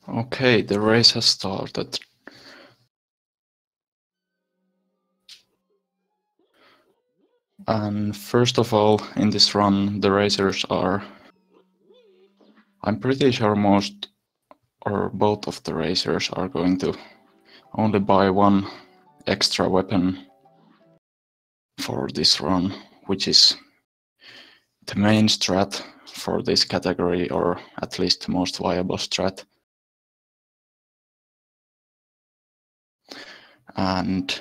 Okay, the race has started. And first of all, in this run, the racers are... I'm pretty sure most or both of the racers are going to only buy one extra weapon for this run, which is the main strat for this category, or at least the most viable strat. And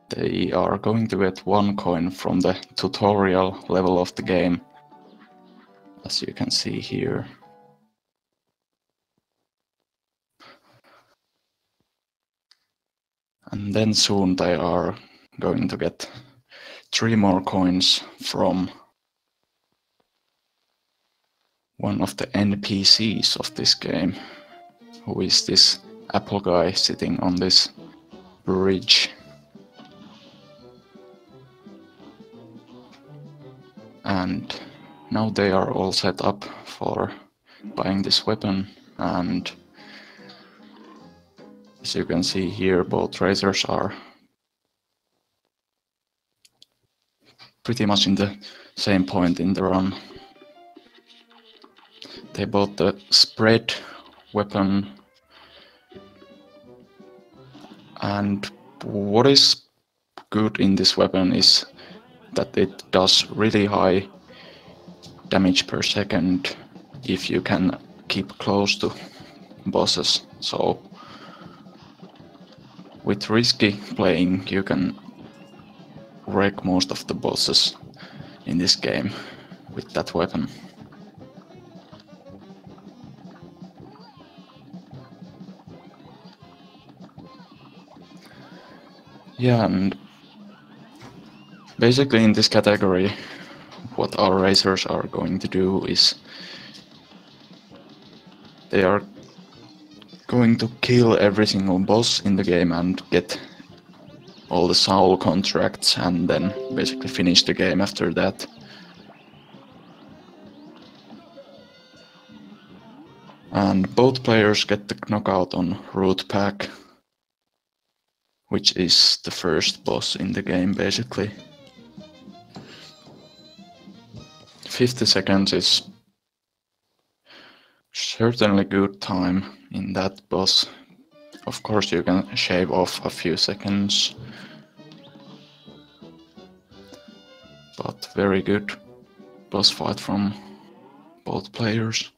they are going to get 1 coin from the tutorial level of the game, as you can see here. And then soon they are going to get 3 more coins from one of the NPCs of this game, who is this apple guy sitting on this bridge. And now they are all set up for buying this weapon, and as you can see here, both racers are pretty much in the same point in the run. They bought the spread weapon, and what is good in this weapon is that it does really high damage per second if you can keep close to bosses. So with risky playing, you can wreck most of the bosses in this game with that weapon. Yeah, and basically in this category, what our racers are going to do is they are going to kill every single boss in the game and get all the soul contracts, and then basically finish the game after that. And both players get the knockout on Root Pack, which is the first boss in the game basically. 50 seconds is certainly good time in that boss. Of course you can shave off a few seconds, but very good boss fight from both players.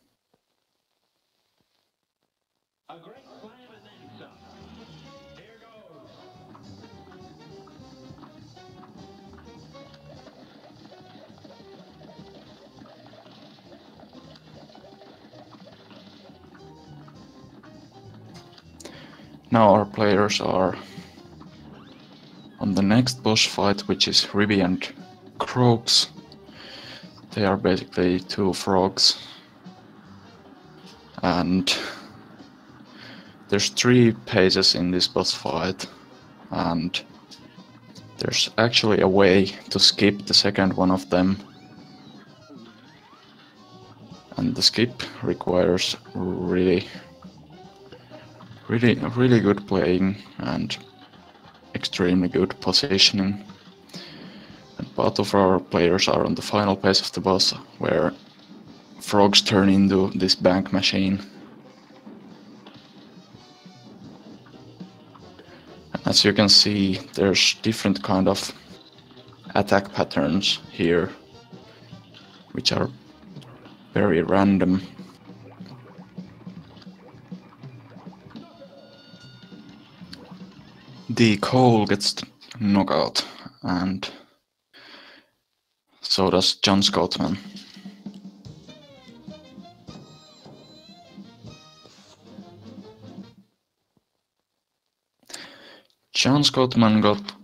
Now our players are on the next boss fight, which is Ribby and Croaks. They are basically 2 frogs. And there's 3 phases in this boss fight, and there's actually a way to skip the second one of them. And the skip requires really good playing and extremely good positioning. And both of our players are on the final phase of the boss, where frogs turn into this bank machine. And as you can see, there's different kind of attack patterns here, which are very random. The Cole gets knockout, and so does JohnScoutman. JohnScoutman got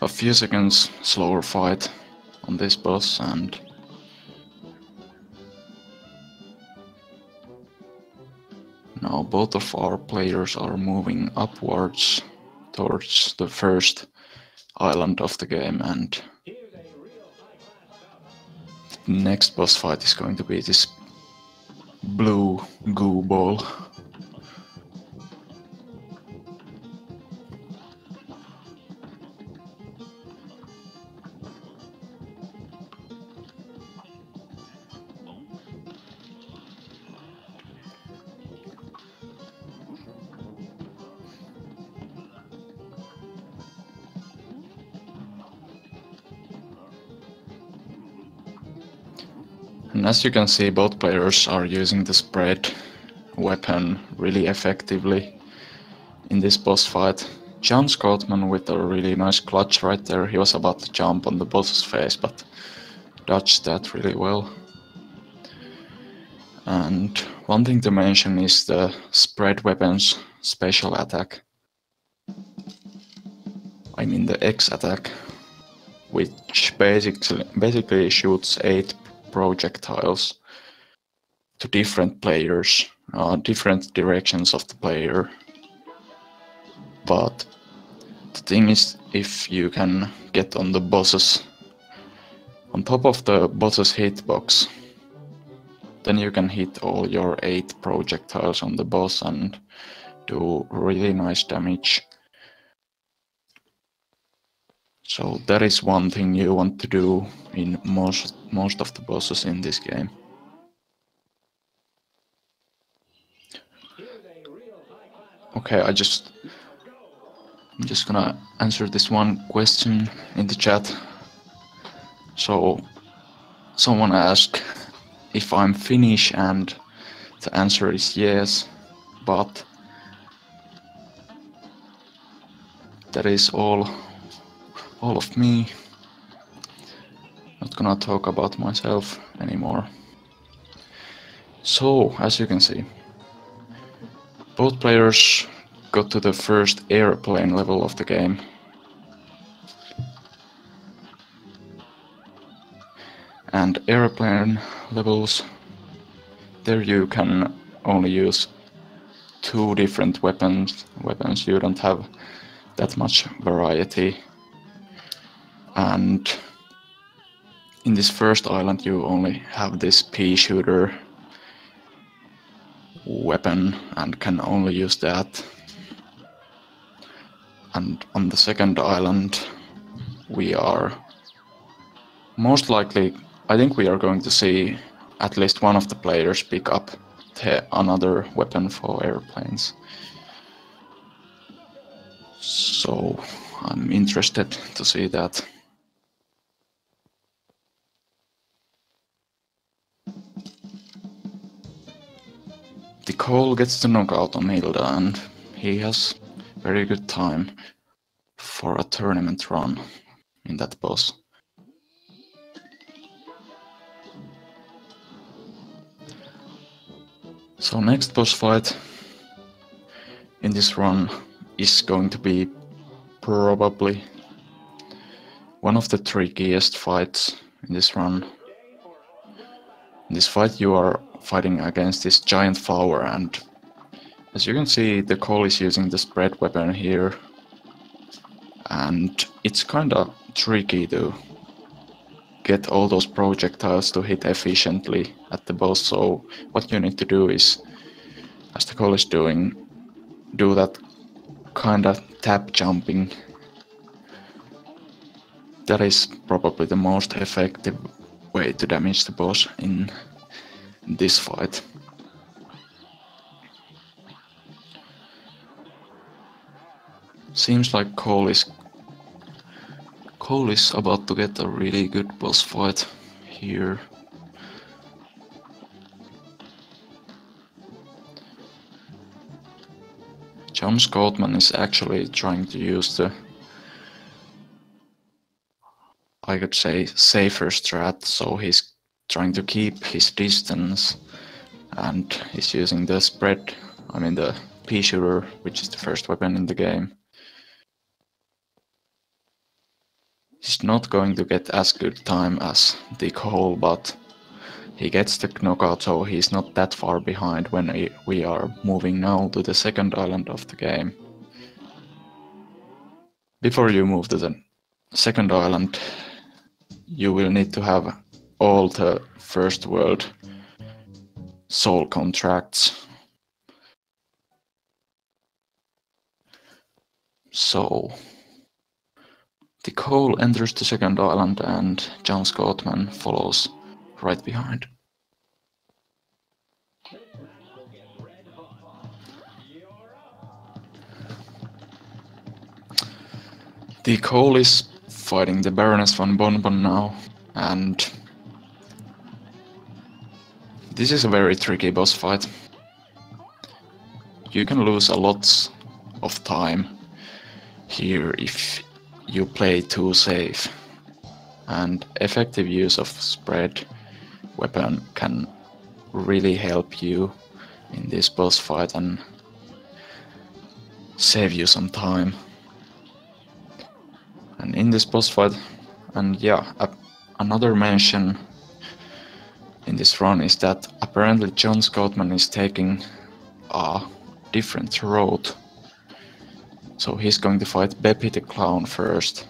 a few seconds slower fight on this boss, and now both of our players are moving upwards towards the first island of the game, and the next boss fight is going to be this blue goo ball. And as you can see, both players are using the spread weapon really effectively in this boss fight. JohnScoutman with a really nice clutch right there. He was about to jump on the boss's face, but dodged that really well. And one thing to mention is the spread weapon's special attack. I mean the X attack, which basically shoots 8 projectiles to different players, different directions of the player. But the thing is, if you can get on the bosses, on top of the boss's hitbox, then you can hit all your 8 projectiles on the boss and do really nice damage. So that is one thing you want to do in most of the bosses in this game. Okay, I'm just gonna answer this one question in the chat. So someone asked if I'm Finnish, and the answer is yes, but that is all of me. Not gonna talk about myself anymore. So, as you can see, both players got to the first airplane level of the game. And airplane levels, there you can only use 2 different weapons. You don't have that much variety. And in this first island you only have this pea shooter weapon and can only use that. And on the second island we are most likely, I think we are going to see at least one of the players pick up another weapon for airplanes. So I'm interested to see that. The Cole gets the knockout on Hilda, and he has very good time for a tournament run in that boss. So next boss fight in this run is going to be probably one of the trickiest fights in this run. In this fight you are fighting against this giant flower, and as you can see, the Cole is using the spread weapon here, and it's kinda tricky to get all those projectiles to hit efficiently at the boss. So what you need to do is, as the Cole is doing, do that kinda tap jumping. That is probably the most effective way to damage the boss in this fight. Seems like Cole is about to get a really good boss fight here. JohnScoutman is actually trying to use the, I could say, safer strat, so he's trying to keep his distance and he's using the spread, I mean the pea shooter, which is the first weapon in the game. He's not going to get as good time as the Cole, but he gets the knockout, so he's not that far behind when we are moving now to the second island of the game. Before you move to the second island, you will need to have all the first world soul contracts. So the Cole enters the second island and JohnScoutman follows right behind. The Cole is fighting the Baroness von Bonbon now, and This is a very tricky boss fight. You can lose a lot of time here if you play too safe, and effective use of spread weapon can really help you in this boss fight and save you some time. And in this boss fight, and yeah, another mention in this run is that apparently JohnScoutman is taking a different road. So he's going to fight Beppy the Clown first,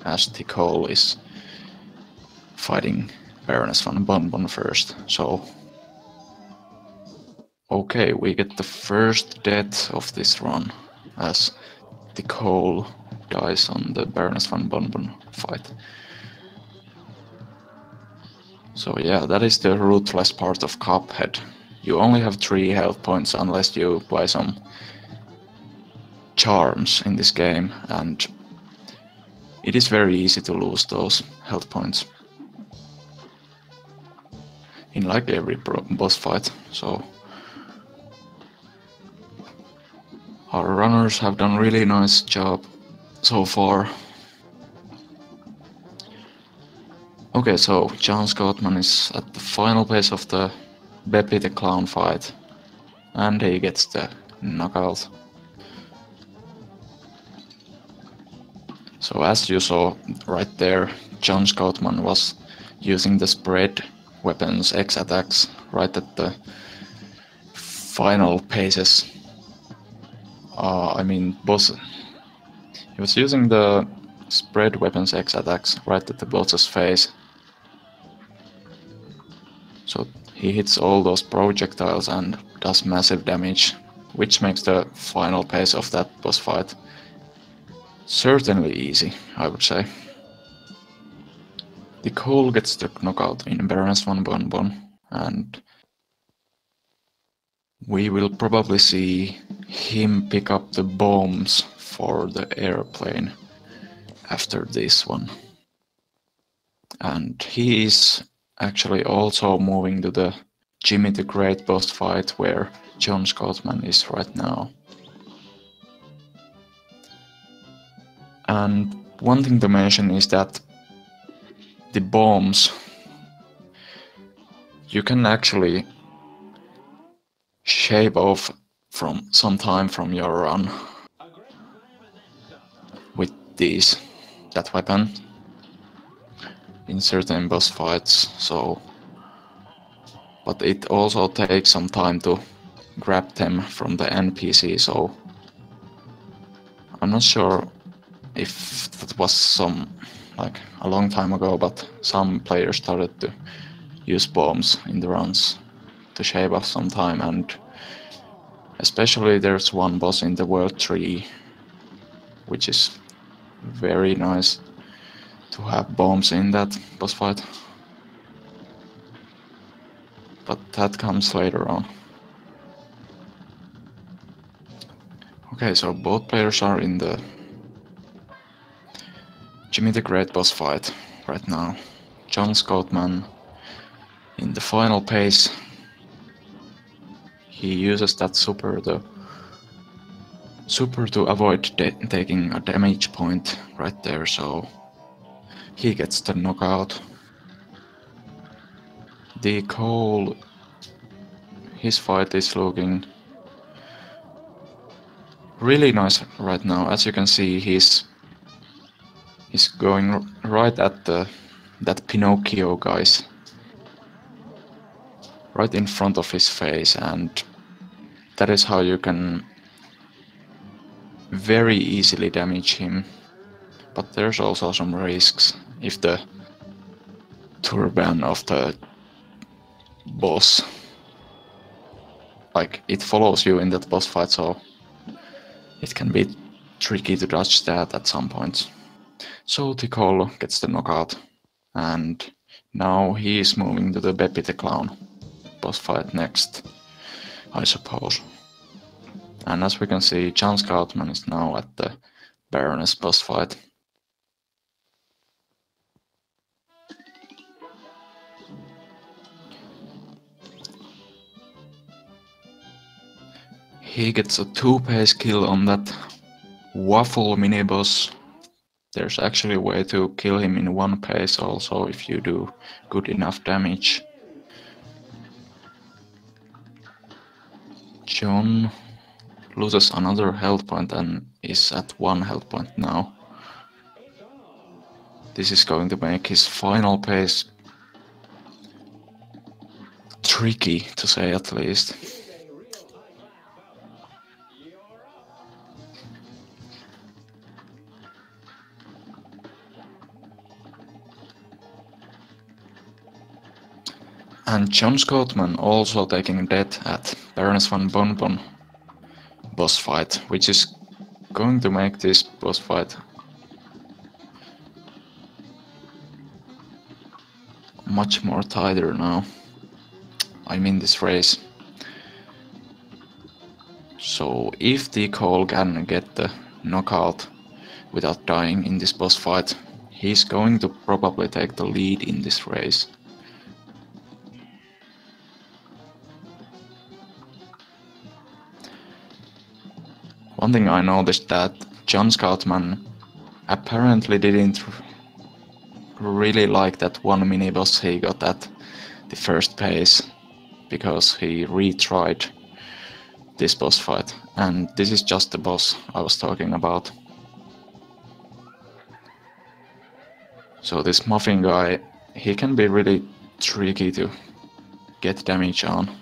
as Ticole is fighting Baroness van Bonbon first. So, okay, we get the first death of this run, as Ticole dies on the Baroness van Bonbon fight. So yeah, that is the ruthless part of Cuphead. You only have 3 health points unless you buy some charms in this game, and it is very easy to lose those health points in like every boss fight. So our runners have done really nice job so far. Okay, so JohnScoutman is at the final phase of the Beppy the Clown fight, and he gets the knockout. So as you saw right there, JohnScoutman was using the spread weapons X attacks right at the final paces. Boss. He was using the spread weapons X attacks right at the boss's face. So he hits all those projectiles and does massive damage, which makes the final phase of that boss fight certainly easy, I would say. Ticole gets the knockout in Baroness van Bonbon, and we will probably see him pick up the bombs for the airplane after this one. And he is actually also moving to the Jimmy the Great boss fight where JohnScoutman is right now. And one thing to mention is that the bombs, you can actually shave off from some time from your run with that weapon in certain boss fights. So, but it also takes some time to grab them from the NPC, so I'm not sure if that was a long time ago, but some players started to use bombs in the runs to shave off some time, and especially there's one boss in the World 3 which is very nice to have bombs in that boss fight. But that comes later on. Okay, so both players are in the Jimmy the Great boss fight right now. JohnScoutman in the final phase. He uses that super to avoid taking a damage point right there, so he gets the knockout. Ticole, his fight is looking really nice right now. As you can see, he's going right at that Pinocchio guys, right in front of his face, and that is how you can very easily damage him. But there's also some risks if the turban of the boss, it follows you in that boss fight, so it can be tricky to dodge that at some points. So Ticole gets the knockout, and now he is moving to the Beppy the Clown boss fight next, I suppose. And as we can see, JohnScoutman is now at the Baroness boss fight. He gets a 2-pace kill on that waffle mini-boss. There's actually a way to kill him in 1 pace also if you do good enough damage. John loses another health point and is at 1 health point now. This is going to make his final pace tricky, to say at least. And JohnScoutman also taking death at Baroness von Bonbon boss fight, which is going to make this boss fight much more tighter now. I mean this race. So if the Cole can get the knockout without dying in this boss fight, he's going to probably take the lead in this race. One thing I noticed that JohnScoutman apparently didn't really like that one mini boss he got at the first pace, because he retried this boss fight, and this is just the boss I was talking about. So this muffin guy, he can be really tricky to get damage on.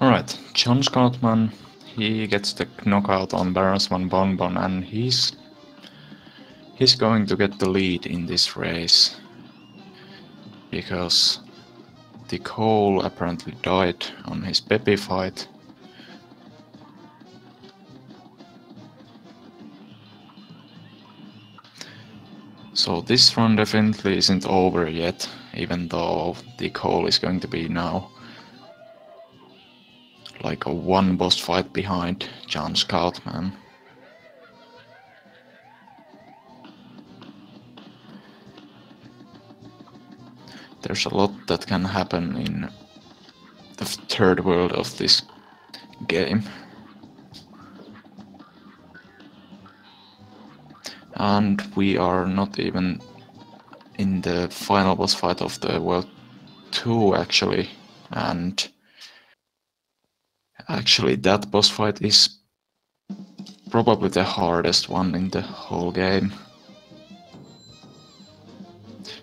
Alright, JohnScoutman, he gets the knockout on Baroness von Bonbon, and he's going to get the lead in this race, because the Cole apparently died on his Peppy fight. So this run definitely isn't over yet, even though the Cole is going to be now like a 1 boss fight behind JohnScoutman. There's a lot that can happen in the third world of this game. And we are not even in the final boss fight of the World 2 actually, and actually that boss fight is probably the hardest one in the whole game.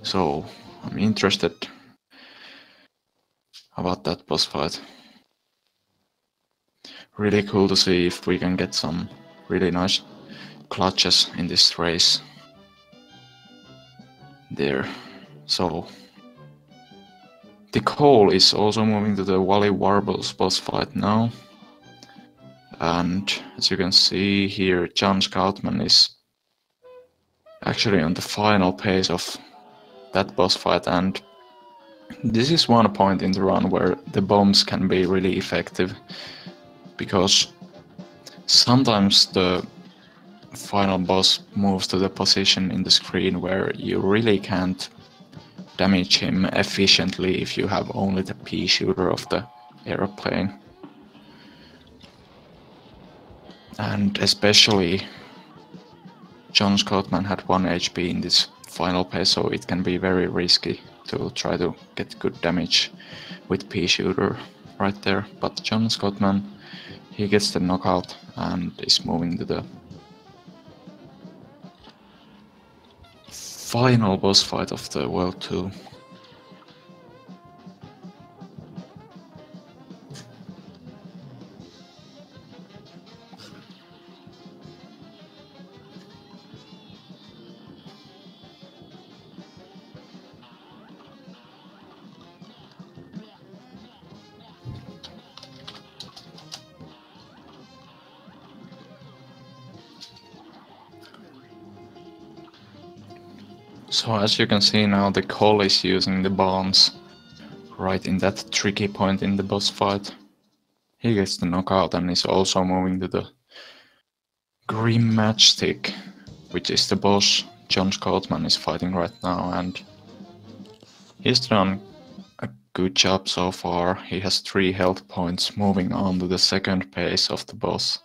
So I'm interested about that boss fight. Really cool to see if we can get some really nice clutches in this race there. So the Cole is also moving to the Wally Warbles boss fight now, and as you can see here, JohnScoutman is actually on the final pace of that boss fight, and this is one point in the run where the bombs can be really effective, because sometimes the final boss moves to the position in the screen where you really can't damage him efficiently if you have only the pea shooter of the airplane. And especially JohnScoutman had 1 HP in this final pace, so it can be very risky to try to get good damage with pea shooter right there. But JohnScoutman, he gets the knockout and is moving to the final boss fight of the World 2. So as you can see now, the Cole is using the bombs right in that tricky point in the boss fight. He gets the knockout and is also moving to the Grim Matchstick, which is the boss JohnScoutman is fighting right now, and he's done a good job so far. He has 3 health points, moving on to the second phase of the boss,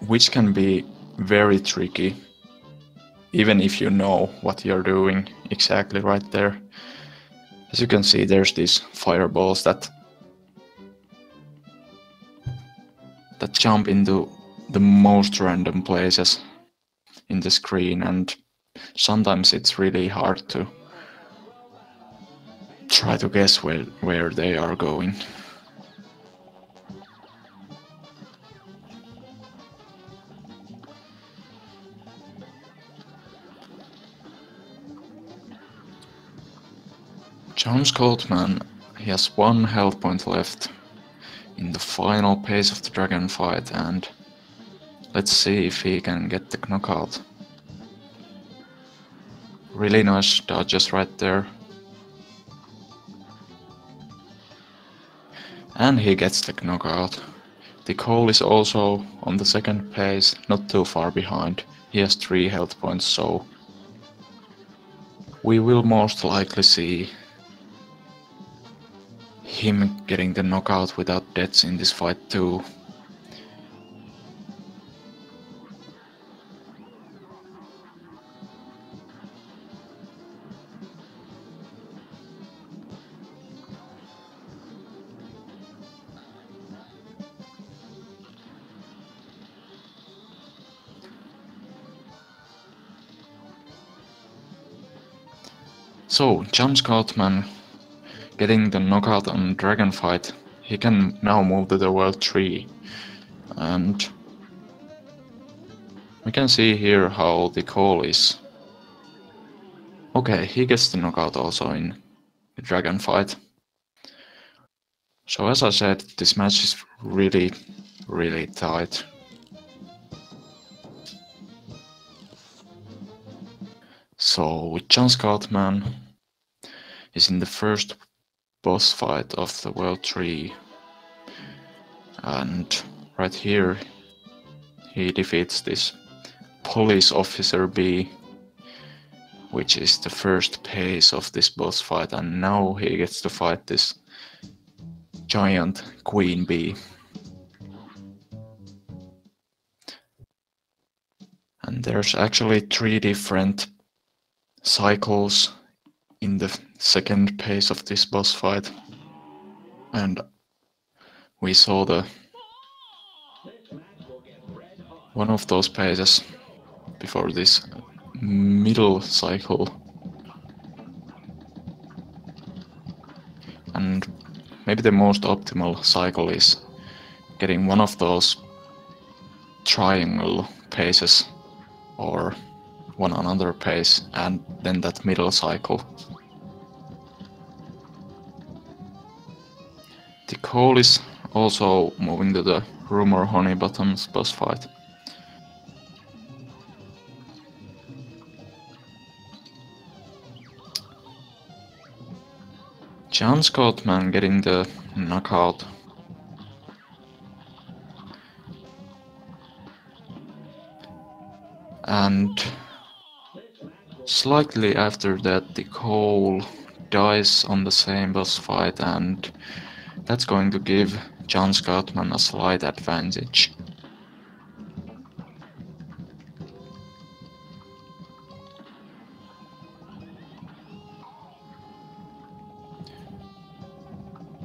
which can be very tricky, even if you know what you're doing exactly right there. As you can see, there's these fireballs that jump into the most random places in the screen, and sometimes it's really hard to try to guess where they are going. JohnScoutman, he has 1 health point left in the final phase of the dragon fight, and let's see if he can get the knockout. Really nice dodges right there. And he gets the knockout. The Cole is also on the second phase, not too far behind. He has 3 health points, so we will most likely see him getting the knockout without deaths in this fight too. So, JohnScoutman getting the knockout on Dragon Fight, he can now move to the World 3. And we can see here how the Cole is. Okay, he gets the knockout also in the Dragon Fight. So as I said, this match is really tight. So JohnScoutman is in the first boss fight of the World 3, and right here he defeats this Police Officer B, which is the first phase of this boss fight, and now he gets to fight this giant Queen Bee. And there's actually 3 different cycles in the second phase of this boss fight, and we saw one of those phases before this middle cycle, and maybe the most optimal cycle is getting one of those triangle phases or one another phase and then that middle cycle. The Cole is also moving to the Rumor Honeybottom's boss fight. JohnScoutman getting the knockout. And slightly after that, the Cole dies on the same boss fight, and that's going to give JohnScoutman a slight advantage.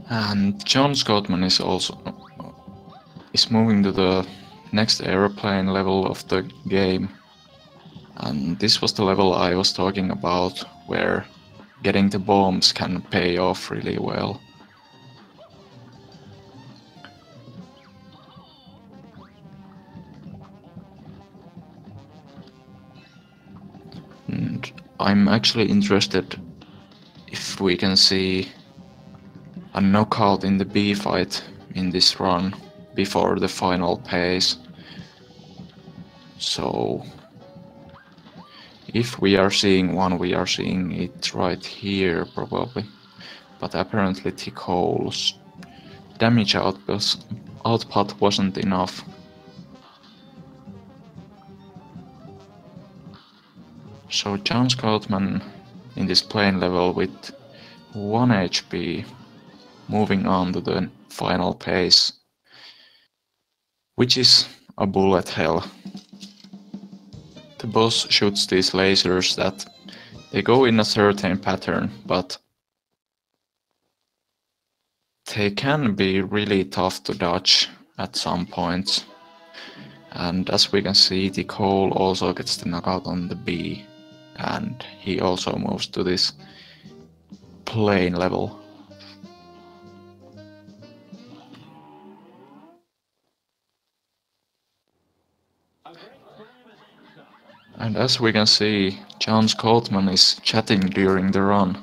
And JohnScoutman is moving to the next airplane level of the game. And this was the level I was talking about, where getting the bombs can pay off really well. And I'm actually interested if we can see a knockout in the B fight in this run before the final phase. So If we are seeing one, we are seeing it right here probably. But apparently Ticole's damage output wasn't enough. So JohnScoutman in this plane level with 1 HP, moving on to the final phase, which is a bullet hell. The boss shoots these lasers that they go in a certain pattern, but they can be really tough to dodge at some points. And as we can see, the Cole also gets the knockout on the B, and he also moves to this plane level. And as we can see, JohnScoutman is chatting during the run.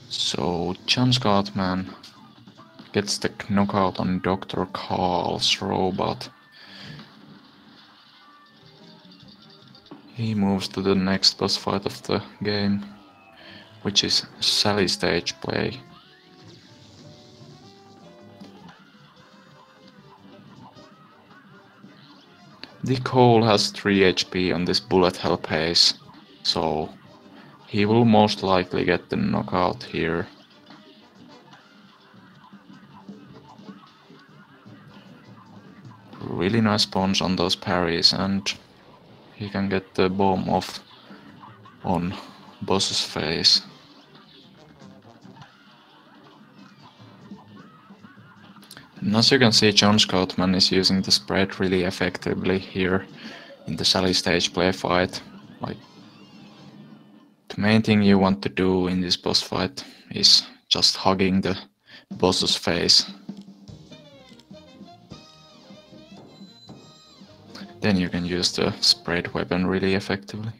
So JohnScoutman gets the knockout on Dr. Carl's robot. He moves to the next boss fight of the game, which is Sally stage play. The Cole has 3 HP on this bullet hell pace, so he will most likely get the knockout here. Really nice spawns on those parries, and he can get the bomb off on boss's face. And as you can see, JohnScoutman is using the spread really effectively here in the Sally stage play fight. Like, the main thing you want to do in this boss fight is just hugging the boss's face. Then you can use the spread weapon really effectively.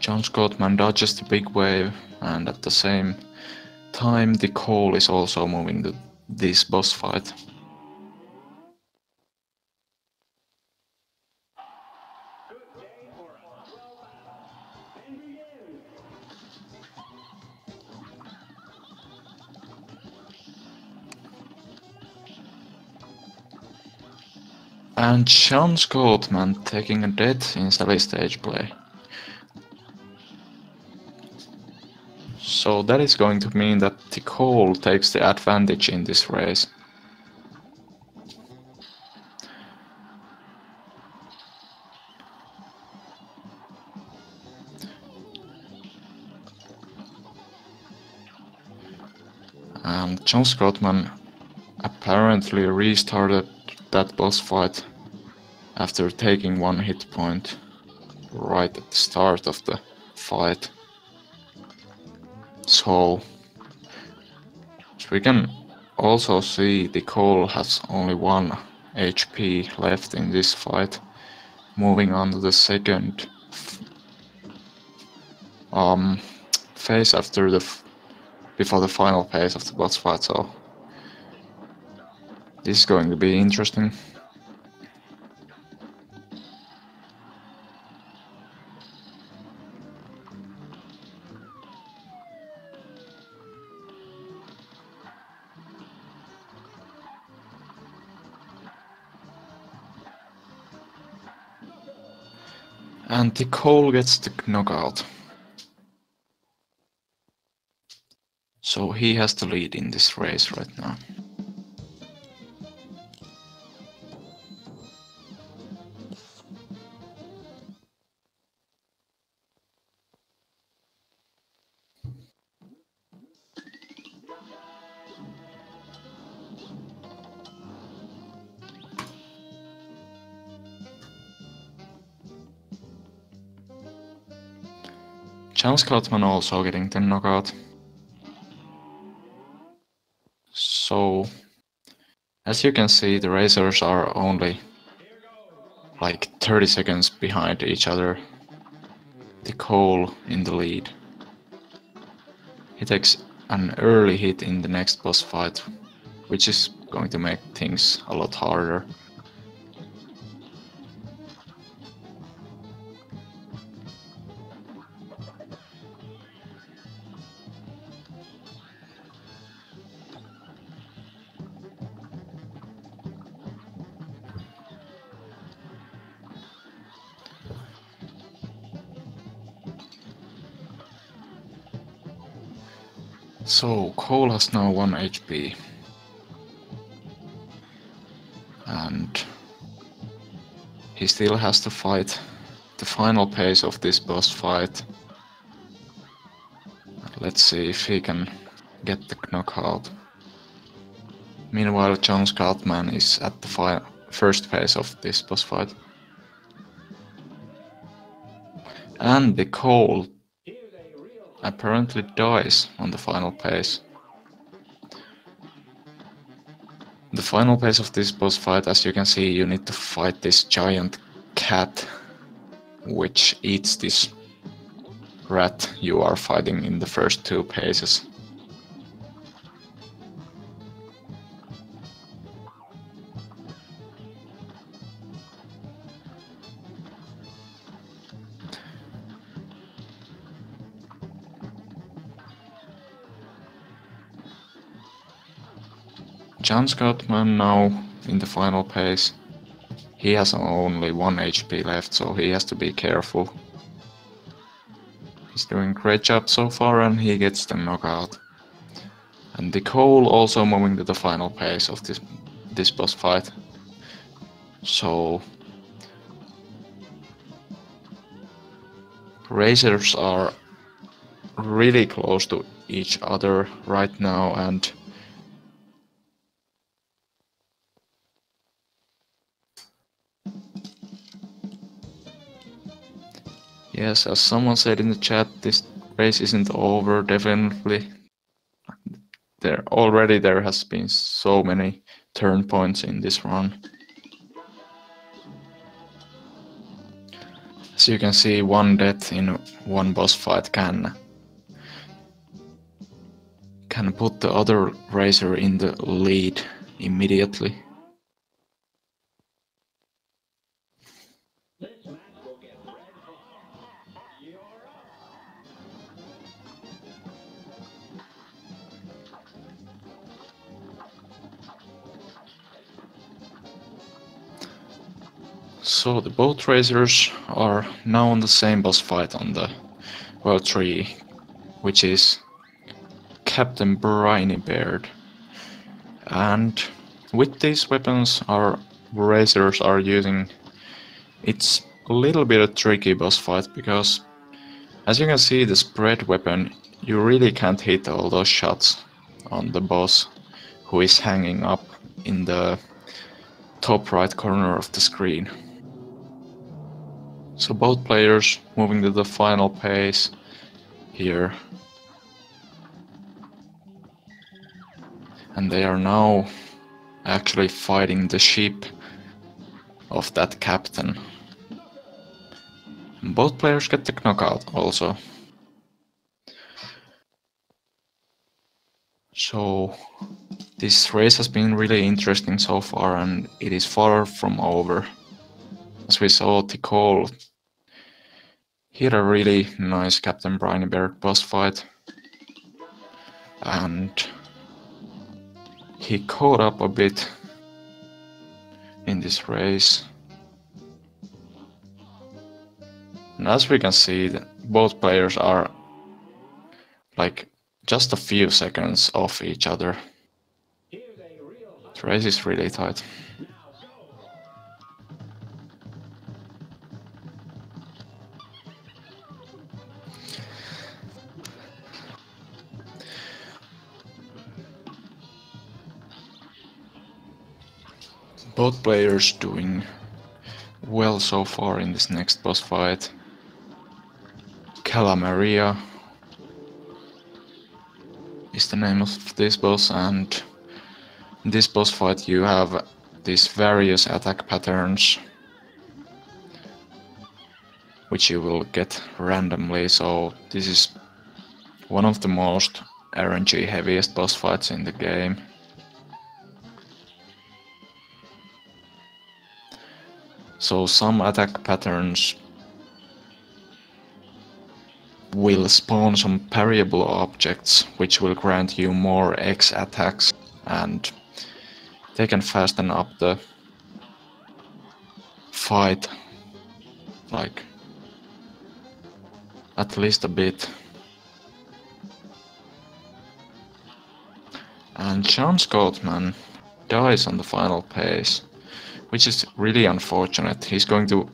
JohnScoutman dodges the big wave, and at the same time the Cole is also moving to this boss fight. And JohnScoutman taking a death in Sally stage play. So that is going to mean that the Cole takes the advantage in this race. And JohnScoutman apparently restarted that boss fight after taking 1 hit point right at the start of the fight. So we can also see the Cole has only 1 HP left in this fight, moving on to the second phase after before the final phase of the boss fight. So this is going to be interesting. And the Cole gets the knockout. So he has the lead in this race right now. JohnScoutman also getting the knockout. So, as you can see, the racers are only like 30 seconds behind each other. The Cole in the lead. He takes an early hit in the next boss fight, which is going to make things a lot harder. So, Cole has now 1 HP. And he still has to fight the final phase of this boss fight. Let's see if he can get the knockout. Meanwhile, JohnScoutman is at the first phase of this boss fight. And the Cole apparently dies on the final phase. The final phase of this boss fight, as you can see, you need to fight this giant cat, which eats this rat you are fighting in the first 2 phases. JohnScoutman now in the final phase. He has only 1 HP left, so he has to be careful. He's doing a great job so far and he gets the knockout. And the Cole also moving to the final phase of this boss fight. So racers are really close to each other right now, and yes, as someone said in the chat, this race isn't over, definitely. There has been so many turn points in this run. As you can see, 1 death in 1 boss fight can put the other racer in the lead immediately. So the both racers are now on the same boss fight on the World 3, which is Captain Briny Beard. And with these weapons our racers are using, it's a little bit of a tricky boss fight, because as you can see, the spread weapon, you really can't hit all those shots on the boss, who is hanging up in the top right corner of the screen. So both players moving to the final phase here. And they are now actually fighting the ship of that captain. And both players get the knockout also. So this race has been really interesting so far, and it is far from over. As we saw, the Cole, he had a really nice Captain Briny Beard boss fight, and he caught up a bit in this race. And as we can see, both players are like just a few seconds off each other. The race is really tight. Both players doing well so far in this next boss fight. Calamaria is the name of this boss, and In this boss fight you have these various attack patterns which you will get randomly, so this is one of the most RNG heaviest boss fights in the game. So some attack patterns will spawn some parryable objects which will grant you more X attacks, and they can fasten up the fight like at least a bit. And JohnScoutman dies on the final phase, which is really unfortunate. He's going to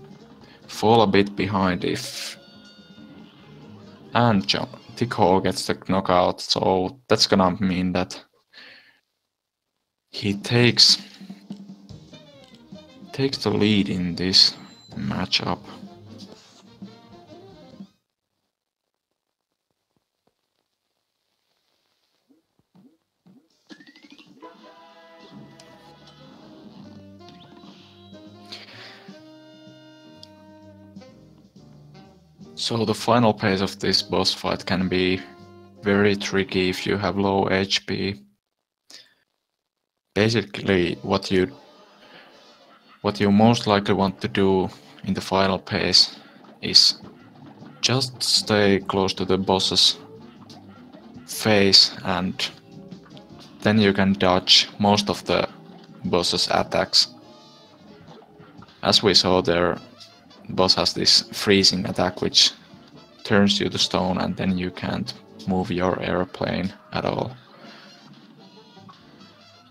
fall a bit behind if... And Tickle gets the knockout, so that's gonna mean that he takes the lead in this matchup. So the final phase of this boss fight can be very tricky if you have low HP. Basically, what you most likely want to do in the final phase is just stay close to the boss's face, and then you can dodge most of the boss's attacks. As we saw there, boss has this freezing attack which turns you to stone, and then you can't move your airplane at all.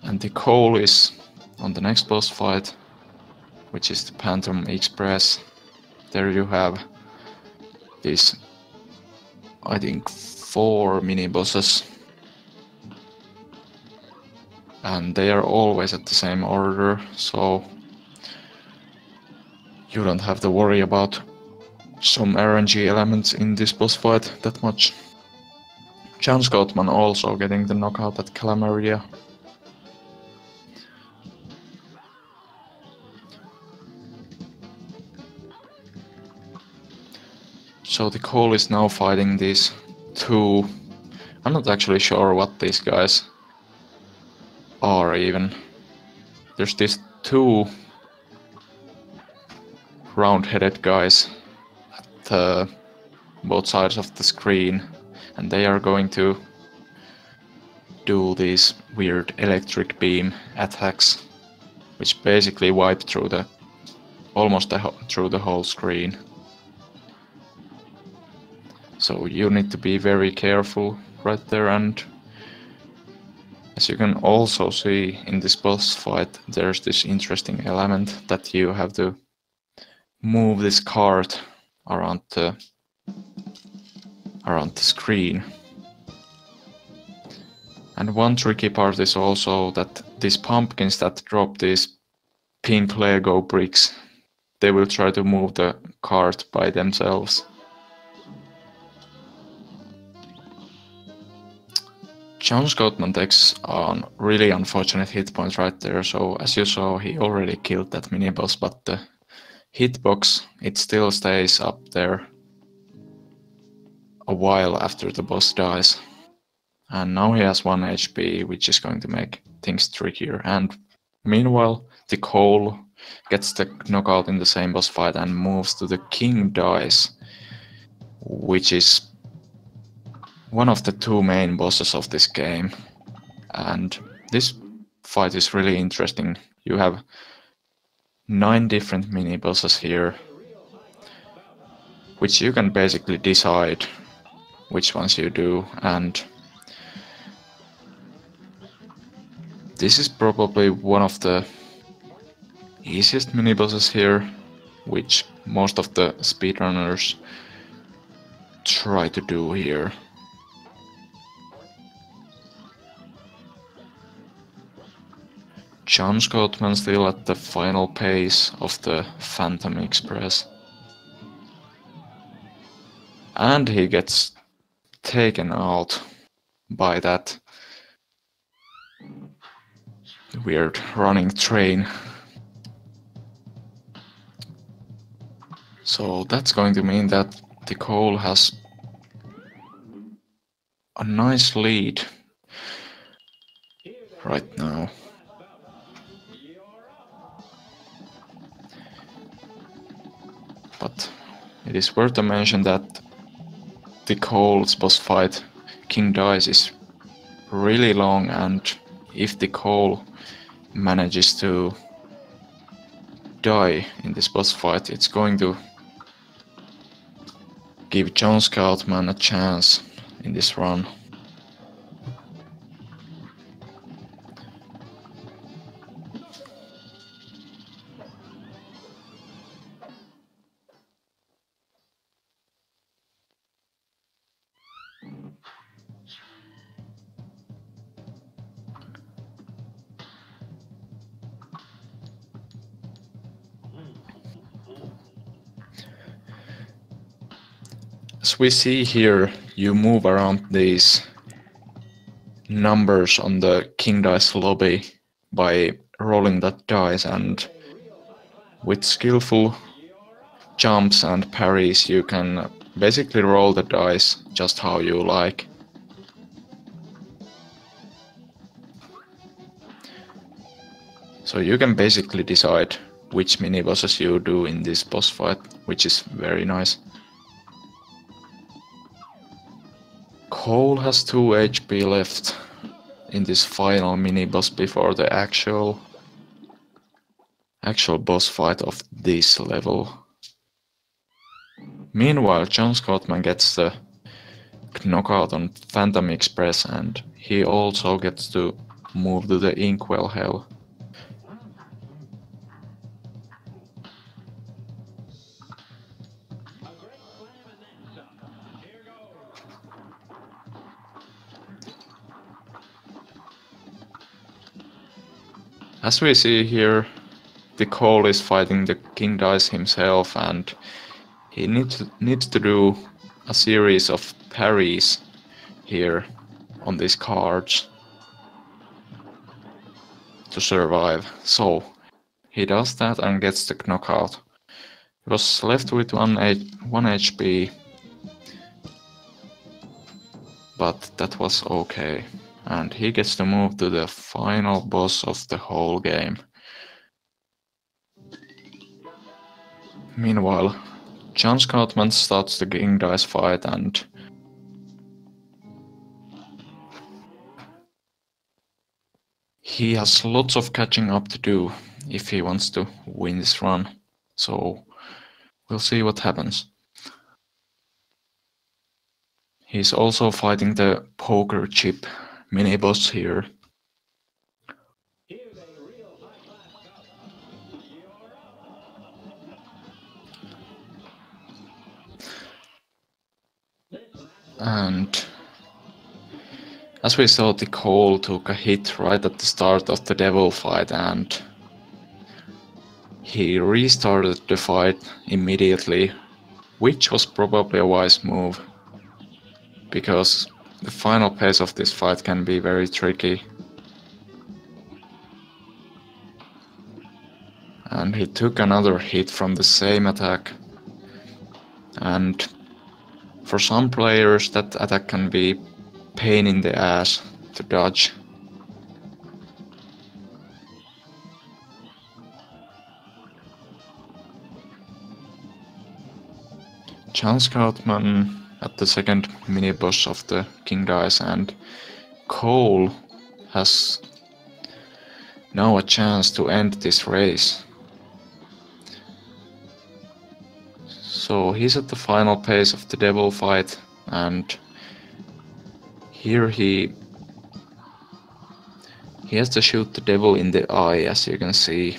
And the goal is on the next boss fight, which is the Phantom Express. There you have these, I think, 4 mini bosses, and they are always at the same order, so you don't have to worry about some RNG elements in this boss fight that much. JohnScoutman also getting the knockout at Calamaria. So the Cole is now fighting these 2... I'm not actually sure what these guys are even. There's these 2 round-headed guys at both sides of the screen, and they are going to do these weird electric beam attacks, which basically wipe through the through the whole screen. So you need to be very careful right there, and as you can also see in this boss fight, there's this interesting element that you have to move this cart around the screen. And one tricky part is also that these pumpkins that drop these pink Lego bricks, they will try to move the cart by themselves. JohnScoutman takes on really unfortunate hit points right there, so as you saw, he already killed that mini boss, but the hitbox, it still stays up there a while after the boss dies. And now he has 1 HP, which is going to make things trickier. And meanwhile, the Cole gets the knockout in the same boss fight and moves to the King Dice, which is one of the 2 main bosses of this game. And this fight is really interesting. You have 9 different mini bosses here, which you can basically decide which ones you do, and this is probably one of the easiest mini bosses here, which most of the speedrunners try to do here. JohnScoutman still at the final pace of the Phantom Express. And he gets taken out by that weird running train. So that's going to mean that the Cole has a nice lead right now. But it is worth to mention that the Cole's boss fight, King Dice, is really long, and if the Cole manages to die in this boss fight, it's going to give JohnScoutman a chance in this run. As we see here, you move around these numbers on the King Dice lobby by rolling that dice, and with skillful jumps and parries you can basically roll the dice just how you like. So you can basically decide which mini bosses you do in this boss fight, which is very nice. Cole has 2 HP left in this final mini boss before the actual boss fight of this level. Meanwhile, JohnScoutman gets the knockout on Phantom Express, and he also gets to move to the Inkwell Hell. As we see here, the Cole is fighting the King Dice himself, and he needs to do a series of parries here on these cards to survive. So he does that and gets the knockout. He was left with 1 HP, but that was okay. And he gets to move to the final boss of the whole game. Meanwhile, JohnScoutman starts the King Dice fight, and he has lots of catching up to do if he wants to win this run. So we'll see what happens. He's also fighting the poker chip mini boss here. And as we saw, the Cole took a hit right at the start of the devil fight, and he restarted the fight immediately, which was probably a wise move, because the final phase of this fight can be very tricky. And he took another hit from the same attack, and for some players that attack can be pain in the ass to dodge. JohnScoutman at the second mini boss of the King Dice, and Cole has now a chance to end this race. So he's at the final phase of the devil fight, and here he has to shoot the devil in the eye, as you can see.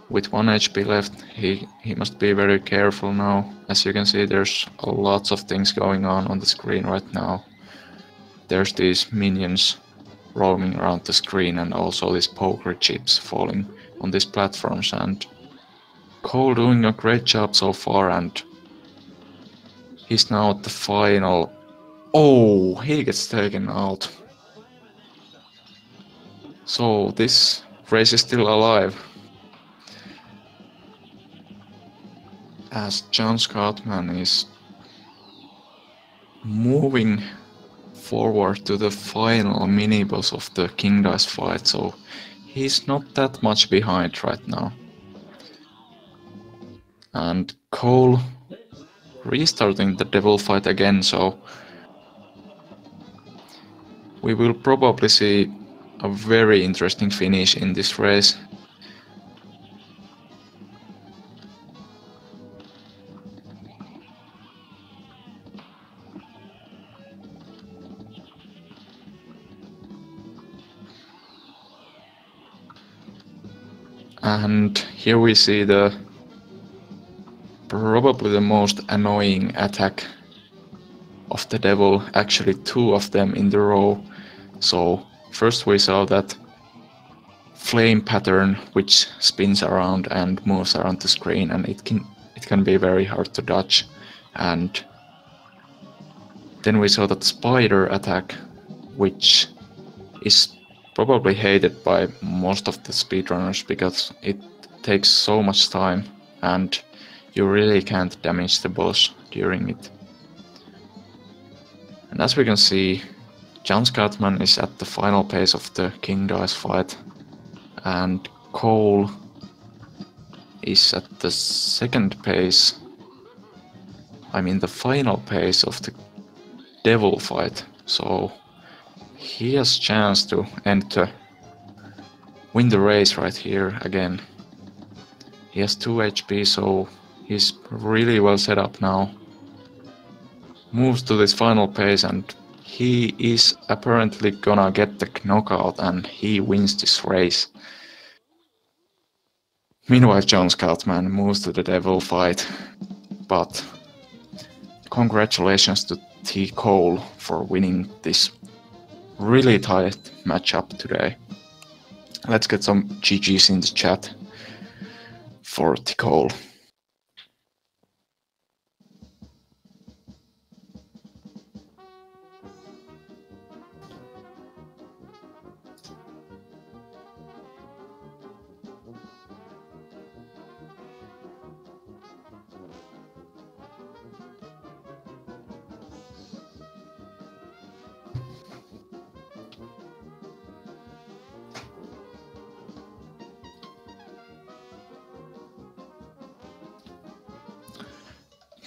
With 1 HP left, he must be very careful now. As you can see, there's lots of things going on the screen right now. There's these minions roaming around the screen, and also these poker chips falling on these platforms, and Cole doing a great job so far, and he's now at the final. Oh, he gets taken out. So this race is still alive, as JohnScoutman is moving forward to the final mini-boss of the King Dice fight, so he's not that much behind right now. And Cole restarting the devil fight again, so we will probably see a very interesting finish in this race. And here we see probably the most annoying attack of the devil, actually two of them in the row. So first we saw that flame pattern which spins around and moves around the screen, and it can be very hard to dodge. And then we saw that spider attack, which is probably hated by most of the speedrunners because it takes so much time and you really can't damage the boss during it. And as we can see, JohnScoutman is at the final phase of the King Dice fight, and Cole is at the second phase, I mean the final phase of the devil fight, so he has chance to win the race right here again. He has 2 HP, so he's really well set up now. Moves to this final phase and he is apparently gonna get the knockout and he wins this race. Meanwhile, JohnScoutman moves to the devil fight, but congratulations to T. Cole for winning this really tight matchup today. Let's get some GGs in the chat for T. Cole.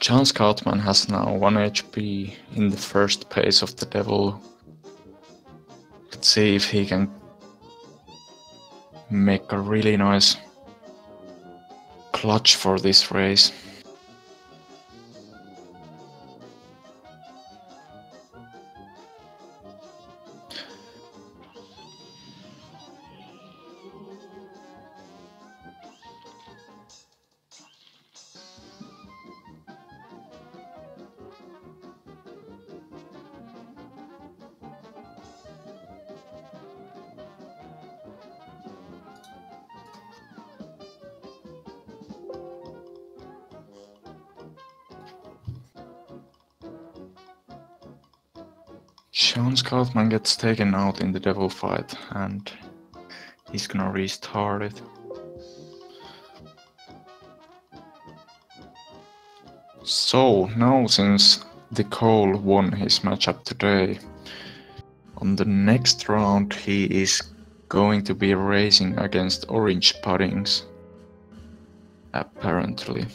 JohnScoutman has now 1 HP in the first phase of the devil. Let's see if he can make a really nice clutch for this race. JohnScoutman gets taken out in the devil fight and he's gonna restart it. So now, since the Cole won his matchup today, on the next round he is going to be racing against Orange Puddings, apparently.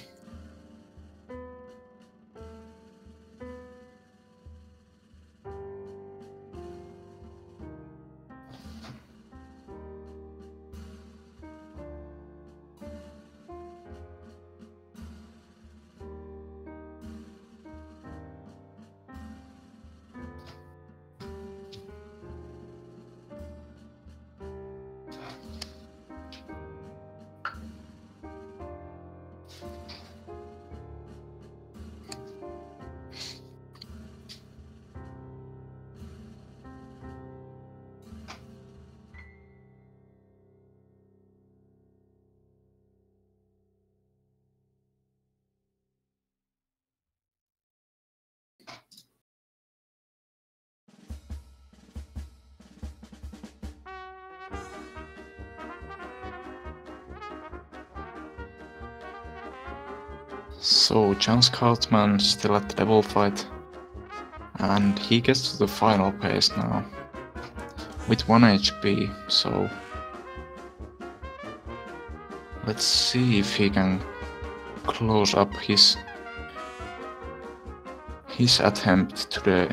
So JohnScoutman still at the devil fight, and he gets to the final phase now with 1 HP, so let's see if he can close up his attempt today.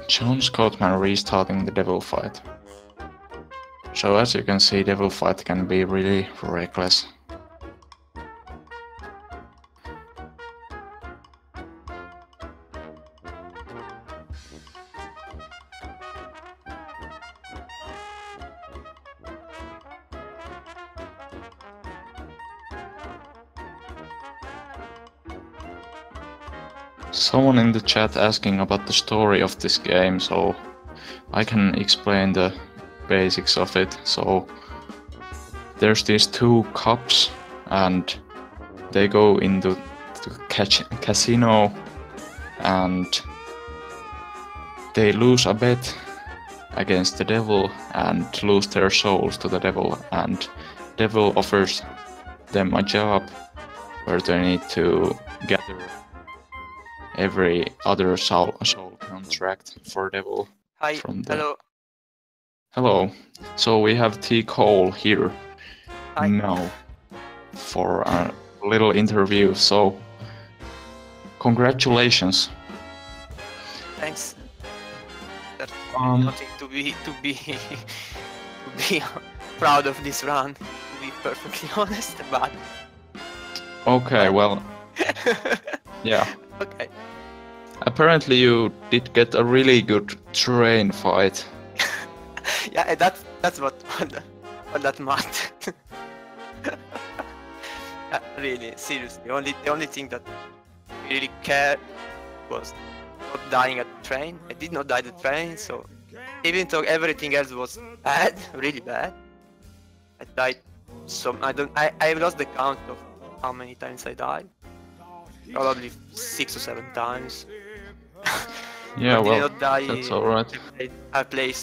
JohnScoutman restarting the devil fight. So as you can see, devil fight can be really reckless. Someone in the chat asking about the story of this game, so I can explain the basics of it. So there's these 2 cups and they go into the casino and they lose a bet against the devil and lose their souls to the devil, and devil offers them a job where they need to gather every other soul contract for devil. Hi, hello. Hello. So we have T. Cole here Hi. now for a little interview. So congratulations. Thanks. There's nothing to be to be proud of this run, to be perfectly honest, but okay, well, yeah. Okay. Apparently you did get a really good terrain fight. Yeah, that's what that mattered. Really, seriously. The only thing that really cared was not dying at the train. I did not die at the train, so even though everything else was bad, really bad, I died I lost the count of how many times I died. Probably 6 or 7 times. Yeah, well, not die. that's alright. I play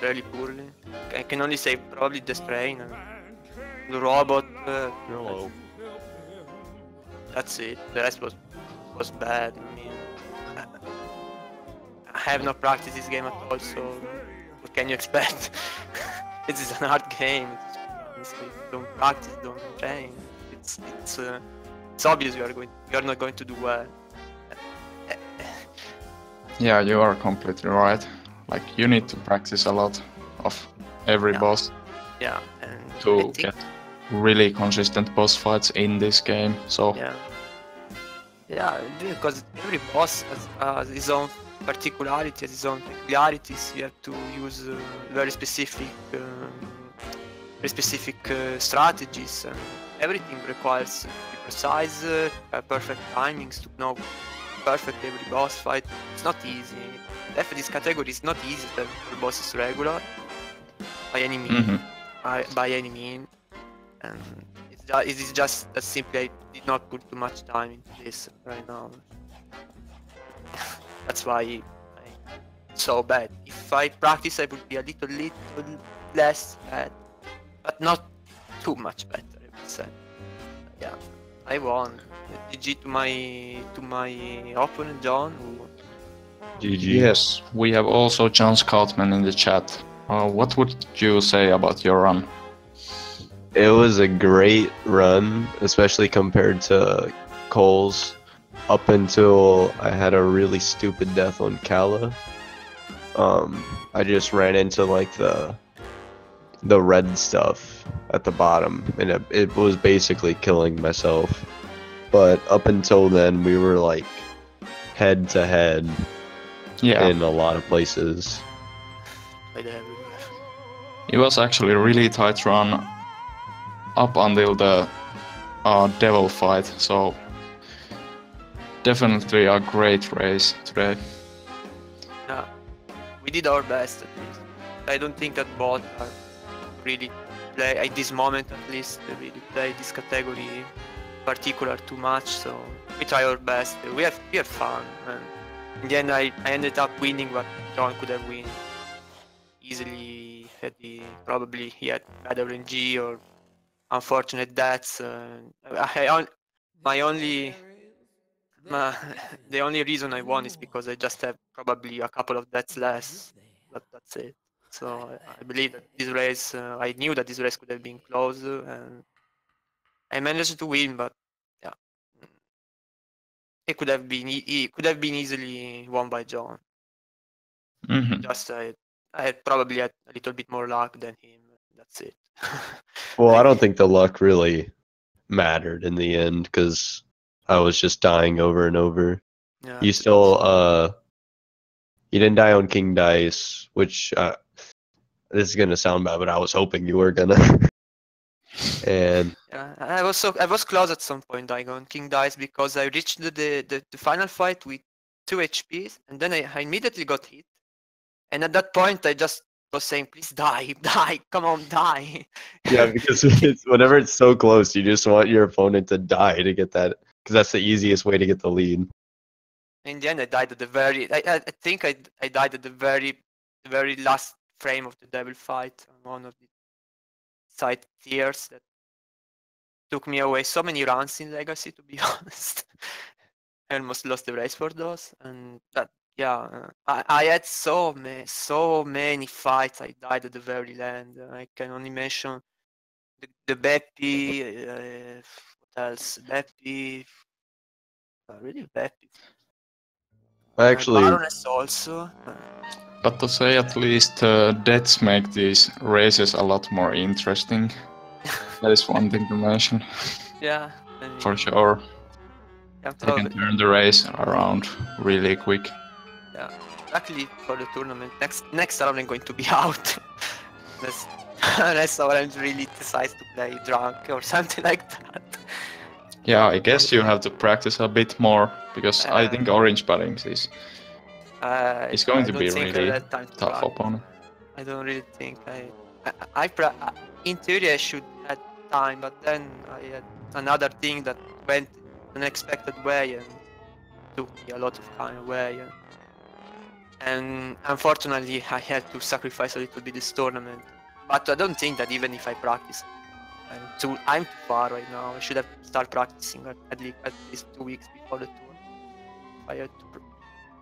really poorly. I can only say probably the strain and the robot. Hello. That's it. The rest was bad. I mean, I have not practiced this game at all, so what can you expect? It is an hard game. Don't practice, don't train. It's obvious you're not going to do well. Yeah, you are completely right. Like, you need to practice a lot of every boss. Yeah, and to get really consistent boss fights in this game. So yeah, because every boss has his own particularity, has his own peculiarities. You have to use very specific strategies, and everything requires to be precise, perfect timings to know perfect every boss fight. It's not easy. Definitely this category is not easy to have the bosses regular by any mean. By any mean, and it is just that simply I did not put too much time into this right now. That's why it's so bad. If I practice, I would be a little less bad, but not too much better, I would say. Yeah, I won. GG to my opponent John. GG. Yes, we have also JohnScoutman in the chat. What would you say about your run? It was a great run, especially compared to Cole's, up until I had a really stupid death on Kala. I just ran into like the red stuff at the bottom, and it was basically killing myself. But up until then, we were like head to head, Yeah, in a lot of places. Played everywhere. it was actually a really tight run up until the devil fight, so definitely a great race today. Yeah, we did our best at least. I don't think that both are really play at this moment at least really play this category in particular too much. So we try our best. We have fun, and in the end I ended up winning, but John could have won easily had probably he had better RNG or unfortunate deaths. My only the only reason I won is because I just have probably a couple of deaths less, but that's it. So I believe that this race, I knew that this race could have been close, and I managed to win. But yeah, mm, it could have been it could have been easily won by John. Mm-hmm. Just I had probably had a little bit more luck than him. That's it. Well, I don't Like, think the luck really mattered in the end because I was just dying over and over. yeah, You still you didn't die on King Dice, which this is gonna sound bad, but I was hoping you were gonna. And yeah, I was close at some point dying on King Dice because I reached the final fight with 2 HPs, and then I immediately got hit. And at that point, I just was saying, "Please die, die, come on, die." yeah, because it's, whenever it's so close, you just want your opponent to die to get that, because that's the easiest way to get the lead. In the end, I died at the very. I think I died at the very last frame of the devil fight on one of the side tiers that took me away so many runs in Legacy. To be honest, I almost lost the race for those, and that yeah, I had so many fights. I died at the very end. I can only mention the Beppy. What else? Beppy. Really Beppy. Actually, Baroness also. But to say at least deaths make these races a lot more interesting. That is one thing to mention. Yeah, I For mean, sure. yeah, They can probably. turn the race around really quick. Yeah, luckily for the tournament, next round I'm going to be out. unless, unless Orange really decides to play drunk or something like that. Yeah, I guess you have to practice a bit more because I think Orange Paddings is going I to don't be think I really had time to tough practice. opponent. I don't really think in theory I should have time, but then I had another thing that went unexpected way and took me a lot of time away. And unfortunately, I had to sacrifice a little bit this tournament. But I don't think that even if I practice, I'm too far right now. I should have started practicing at least 2 weeks before the tour. If I had to,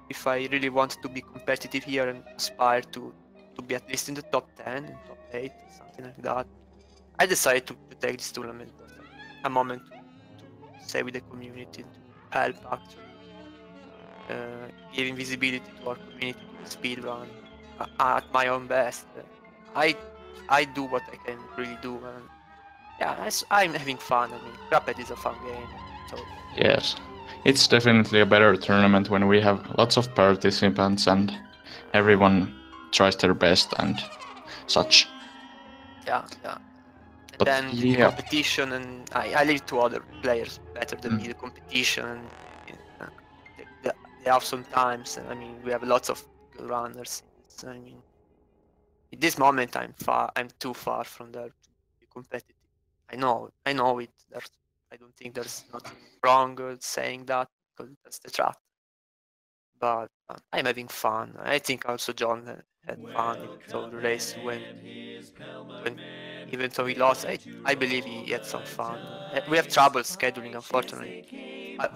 if I really want to be competitive here and aspire to be at least in the top 10 and top 8, something like that, I decided to take this tournament as a moment to stay with the community, to help actually giving visibility to our community, to the speedrun at my own best. I I do what I can really do, and yeah, I'm having fun. I mean, Cuphead is a fun game, so Yes. It's definitely a better tournament when we have lots of participants and everyone tries their best and such. yeah. And But then the yeah. competition, and I leave to other players better than me. Mm. The competition, and, uh, the awesome times. I mean, we have lots of good runners. So, I mean, in this moment, I'm too far from there to be competitive. I know it. I don't think there's nothing wrong with saying that because that's the truth. But I'm having fun. I think also John had fun, even though the race went even though he lost. I believe he had some fun. We have trouble scheduling, unfortunately. I,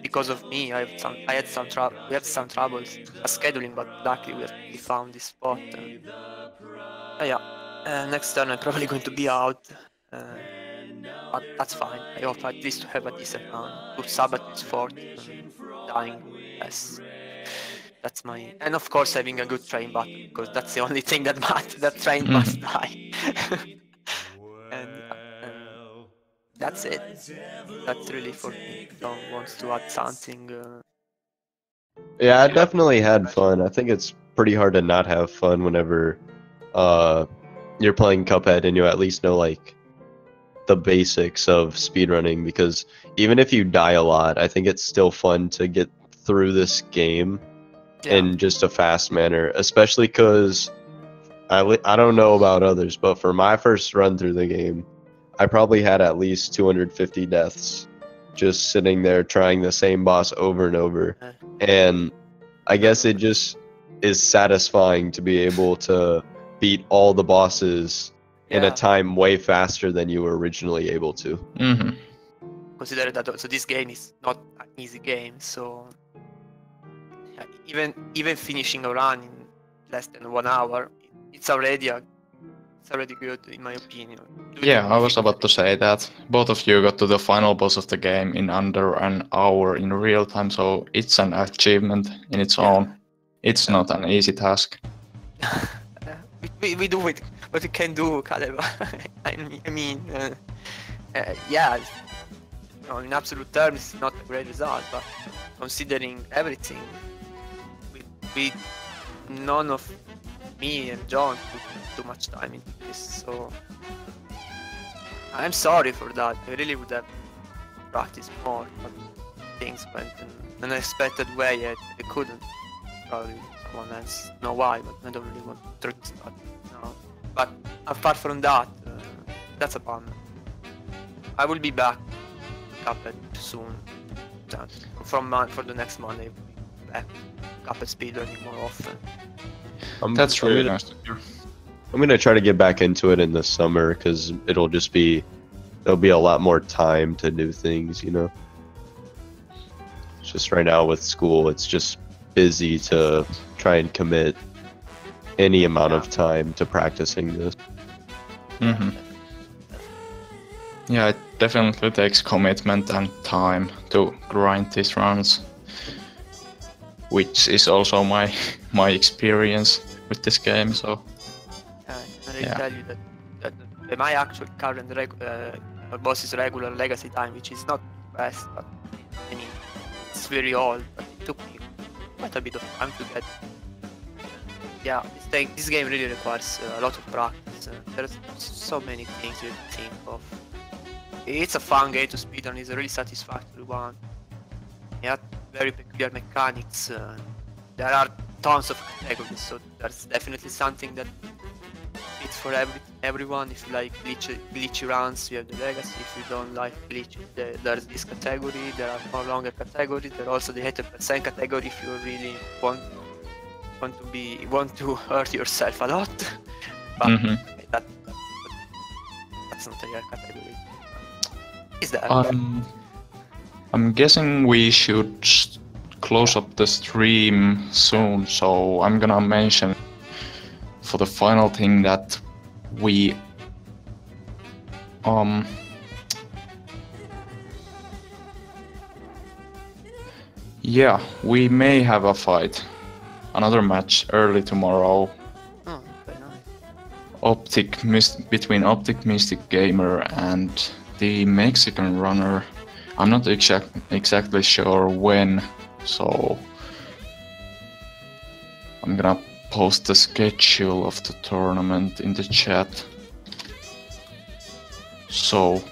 because of me, I had some trouble. We had some troubles scheduling, but luckily we found this spot. Yeah, next turn I'm probably going to be out, uh, but that's fine. I hope at least to have a decent run. To Sabbath is fourth, dying less. That's my, and of course having a good train battle because that's the only thing that matters. That train must Mhm. die, and that's it. That's really for me. Don't want to add something. Yeah, I definitely had fun. I think it's pretty hard to not have fun whenever you're playing Cuphead and you at least know like the basics of speedrunning, because even if you die a lot, I think it's still fun to get through this game Yeah. in just a fast manner, especially because I don't know about others, but for my first run through the game, I probably had at least 250 deaths just sitting there trying the same boss over and over. Uh, And I guess it just is satisfying to be able to beat all the bosses in a yeah. time way faster than you were originally able to. Mm-hmm. Consider that also this game is not an easy game, so yeah, even finishing a run in less than 1 hour, it's already good in my opinion. Due to Yeah, I was about to difficulty. say that both of you got to the final boss of the game in under an hour in real time, so it's an achievement in its Yeah. own. It's not an easy task. we do what we can do, Caleb. I mean, yeah, in absolute terms, it's not a great result, but considering everything, we none of me and John put too much time into this, so I'm sorry for that. I really would have practiced more, but things went in an unexpected way, yet I couldn't. Probably someone else know why, but I don't really want to start now. But apart from that, that's a bummer. I will be back Cuphead soon. For the next month, I will be back Cuphead speedrunning more often. That's really gonna, nice to hear. I'm gonna try to get back into it in the summer because there'll be a lot more time to do things, you know. It's just right now with school, it's just busy to try and commit any amount of time to practicing this. Mm-hmm. Yeah, it definitely takes commitment and time to grind these runs, which is also my experience with this game. So And I Yeah. tell you that my actual current boss's regular legacy time, which is not the best, but I mean, it's very old, but it took me quite a bit of time to get. Yeah, this game really requires a lot of practice. There's so many things you think of. It's a fun game to speedrun. It's a really satisfactory one. It had very peculiar mechanics. There are tons of categories, so there's definitely something that fits for everyone. If you like glitchy runs, you have the legacy. If you don't like glitches, there's this category. There are more longer categories. There's also the 80% category if you really want to hurt yourself a lot. But Mhm. that's not a real category. Is that? I'm guessing we should close up the stream soon, so I'm gonna mention for the final thing that we yeah, we may have a fight, another match early tomorrow. Oh, very nice. Between Optic Mystic Gamer and the Mexican runner. I'm not exactly sure when, so I'm gonna post the schedule of the tournament in the chat. So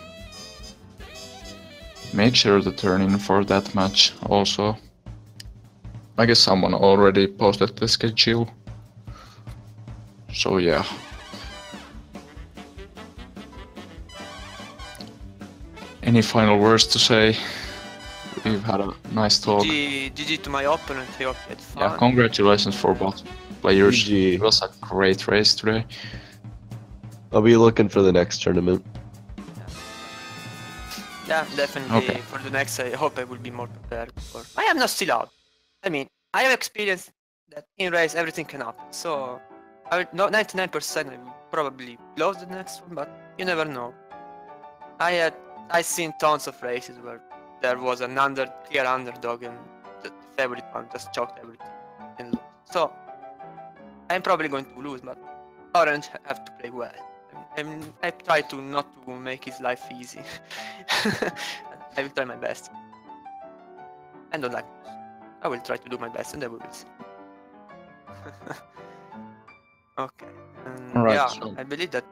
make sure to turn in for that match also. I guess someone already posted the schedule. So yeah. Any final words to say? We've had a nice talk. GG to my opponent. I hope you had fun. Yeah, congratulations for both players. GG. It was a great race today. I'll be looking for the next tournament. Yeah, definitely. Okay. For the next, I hope I will be more prepared. I am not still out. I mean, I have experienced that in race everything can happen. So, 99% I will probably lose the next one, but you never know. I seen tons of races where there was an clear underdog and the favorite one just choked everything and lose. So, I'm probably going to lose, but Orange have to play well. I try to not to make his life easy. I will try my best. I don't like I will try to do my best, and then we will see. Okay. Alright, Yeah, so- I believe that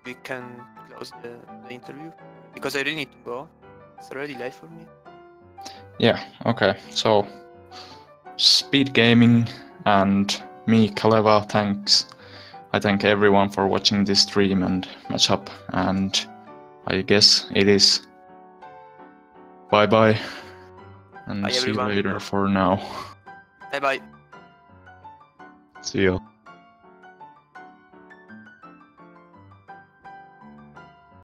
we can close the interview because I really need to go. It's already late for me. Yeah, okay. So, Speed Gaming and me, Kaleva, thanks. I thank everyone for watching this stream and matchup, and I guess it is bye-bye, and Bye, see you everyone. later for now. Bye bye. See you.